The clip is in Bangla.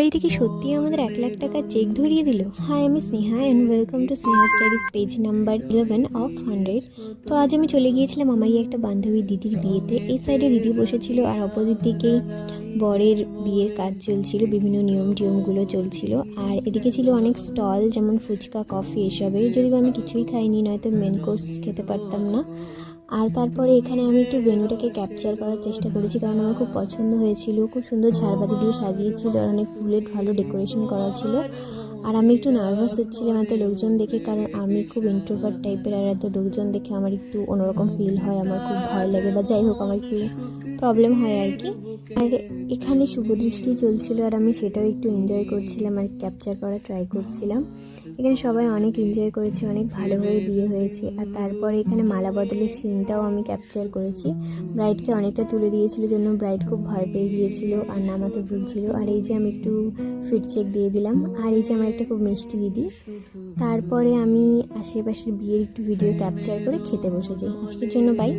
বাড়ি থেকে সত্যিই আমাদের 1,00,000 টাকা চেক ধরিয়ে দিল। হাই, আমি Sneha and welcome to Sneha studies page number 11 of 100। তো আজ আমি চলে গিয়েছিলাম আমারই একটা বান্ধবী দিদির বিয়েতে। এই সাইডে দিদি বসেছিল আর অপোজিট দিকেই বরের বিয়ের কাজ চলছিল, বিভিন্ন নিয়মগুলো চলছিল। আর এদিকে ছিল অনেক স্টল, যেমন ফুচকা, কফি এসবের। যদিও আমি কিছুই খাইনি, নয়তো মেন কোর্স খেতে পারতাম না। আর তারপরে এখানে আমি একটু ভেন্যুটাকে ক্যাপচার করার চেষ্টা করেছি, কারণ আমার খুব পছন্দ হয়েছিল। খুব সুন্দর ঝাড়বাতি দিয়ে সাজিয়েছিল আর অনেক ফুলের ভালো ডেকোরেশন করা ছিল। আর আমি একটু নার্ভাস হচ্ছিলাম এত লোকজন দেখে, কারণ আমি খুব ইন্ট্রোভার্ট টাইপের। আর এত লোকজন দেখে আমার একটু অন্যরকম ফিল হয়, আমার খুব ভয় লাগে, বা যাই হোক আমার একটু প্রবলেম হয় আর কি। আর এখানে শুভদৃষ্টি চলছিল আর আমি সেটাও একটু এনজয় করছিলাম আর ক্যাপচার করার ট্রাই করছিলাম। এখানে সবাই অনেক এনজয় করেছে, অনেক ভালোভাবে বিয়ে হয়েছে। আর তারপরে এখানে মালা বদলের সিনটাও আমি ক্যাপচার করেছি। ব্রাইডকে অনেকটা তুলে দিয়েছিল, জন্য ব্রাইড খুব ভয় পেয়ে গিয়েছিল আর নামাতে ভুলছিল। আর এই যে আমি একটু ফিট চেক দিয়ে দিলাম। আর এই যে আমার একটা খুব মিষ্টি দিদি। তারপরে আমি আশেপাশের বিয়ের একটু ভিডিও ক্যাপচার করে খেতে বসে যাই। আজকের জন্য বাই।